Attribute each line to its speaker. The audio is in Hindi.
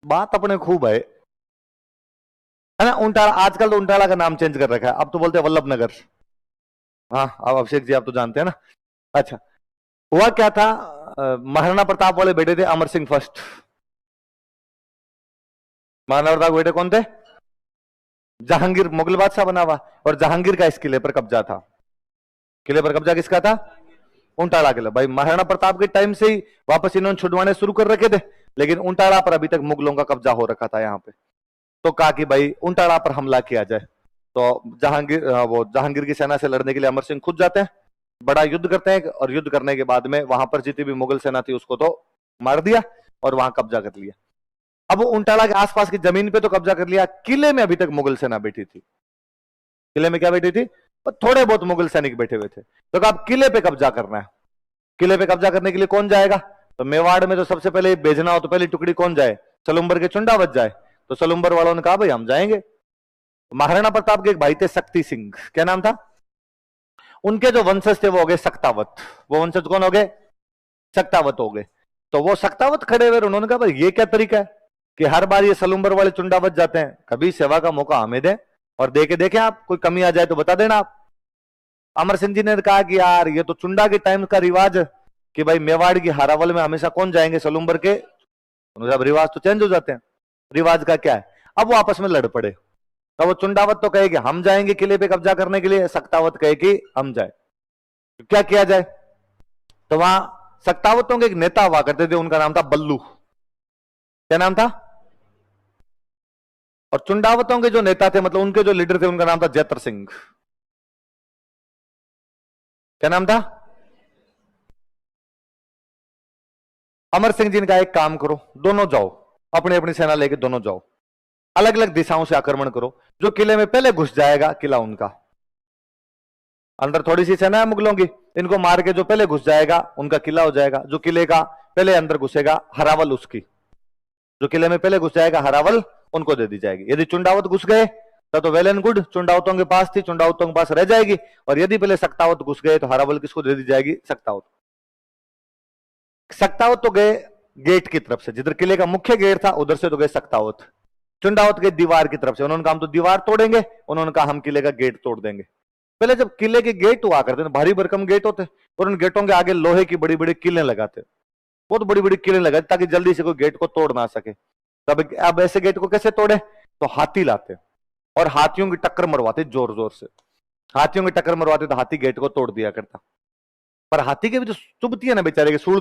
Speaker 1: बात अपने खूब है ना। उंटाला, आजकल तो उंटाला का नाम चेंज कर रखा है, अब तो बोलते हैं वल्लभ नगर। हाँ, अब अभिषेक जी आप तो जानते हैं ना। अच्छा, हुआ क्या था, महाराणा प्रताप वाले बेटे थे अमर सिंह फर्स्ट। महाराणा प्रताप बेटे कौन थे? जहांगीर, मुगल बादशाह बना हुआ, और जहांगीर का इस किले पर कब्जा था। किले पर कब्जा किसका था? उंटाला किला। भाई महाराणा प्रताप के टाइम से ही वापस इन्होंने छुड़वाने शुरू कर रखे थे, लेकिन उंटाला पर अभी तक मुगलों का कब्जा हो रखा था यहाँ पे। तो कहा कि भाई उंटाला पर हमला किया जाए। तो जहांगीर, वो जहांगीर की सेना से लड़ने के लिए अमर सिंह खुद जाते हैं, बड़ा युद्ध करते हैं, और युद्ध करने के बाद में वहां पर जितनी भी मुगल सेना थी उसको तो मार दिया और वहां कब्जा कर लिया। अब वो उंटाला के आसपास की जमीन पे तो कब्जा कर लिया, किले में अभी तक मुगल सेना बैठी थी। किले में क्या बैठी थी? थोड़े बहुत मुगल सैनिक बैठे हुए थे। तो अब किले पे कब्जा करना है। किले पे कब्जा करने के लिए कौन जाएगा? तो मेवाड़ में तो सबसे पहले भेजना हो तो पहली टुकड़ी कौन जाए? सलुम्बर के चुंडावत जाए। तो सलुम्बर वालों ने कहा भाई हम जाएंगे। महाराणा प्रताप के एक भाई थे शक्ति सिंह, क्या नाम था उनके? जो वंशज थे वो हो गए सक्तावत। वो वंशज कौन हो गए? सक्तावत हो गए। तो वो सक्तावत खड़े हुए, उन्होंने कहा भाई ये क्या तरीका है कि हर बार ये सलुम्बर वाले चुंडावत जाते हैं, कभी सेवा का मौका हमें दें, और दे के देखें, आप कोई कमी आ जाए तो बता देना आप। अमर सिंह जी ने कहा कि यार ये तो चुंडा के टाइम का रिवाज है कि भाई मेवाड़ की हारावल में हमेशा कौन जाएंगे? सलुम्बर के। जब रिवाज तो चेंज हो जाते हैं, रिवाज का क्या है? अब वो आपस में लड़ पड़े। तो वो चुंडावत तो कहे कि हम जाएंगे किले पे कब्जा करने के लिए, सक्तावत कहे कि हम जाए। तो क्या किया जाए? तो वहां सक्तावतों के एक नेता हुआ करते थे, उनका नाम था बल्लू। क्या नाम था? और चुंडावतों के जो नेता थे, मतलब उनके जो लीडर थे, उनका नाम था जैतर सिंह। क्या नाम था? अमर सिंह जी ने कहा एक काम करो, दोनों जाओ, अपनी अपनी सेना लेके दोनों जाओ, अलग अलग दिशाओं से आक्रमण करो। जो किले में पहले घुस जाएगा, किला उनका, अंदर थोड़ी सी सेना है मुगलों की, इनको मार के जो पहले घुस जाएगा उनका किला हो जाएगा। जो किले का पहले अंदर घुसेगा, हरावल उसकी। जो किले में पहले घुस जाएगा हरावल, उनको दे दी जाएगी। यदि चुंडावत घुस गए तो वेल एंड गुड, चुंडावतों के पास थी, चुंडावतों के पास रह जाएगी। और यदि पहले सक्तावत घुस गए तो हरावल किसको दे दी जाएगी? सक्तावत। सक्तावत तो गए गेट की तरफ से, जिधर किले का मुख्य गेट था उधर से तो गए सक्तावत। चुंडावत गए दीवार की तरफ से, उन्होंने कहा हम तो दीवार तोड़ेंगे, उन्होंने कहा हम किले का गेट तोड़ देंगे। पहले जब किले के गेट हुआ करते थे, भारी भरकम गेट होते, और उन गेटों के आगे लोहे की बड़ी बड़ी किलें लगाते, बहुत बड़ी बड़ी किलें लगाते, ताकि जल्दी से कोई गेट को तोड़ ना सके। तब अब ऐसे गेट को कैसे तोड़े? तो हाथी लाते और हाथियों की टक्कर मरवाते, जोर जोर से हाथियों की टक्कर मरवाते, तो हाथी गेट को तोड़ दिया करता। पर हाथी के भी जो चुभती है ना बेचारे के सूढ़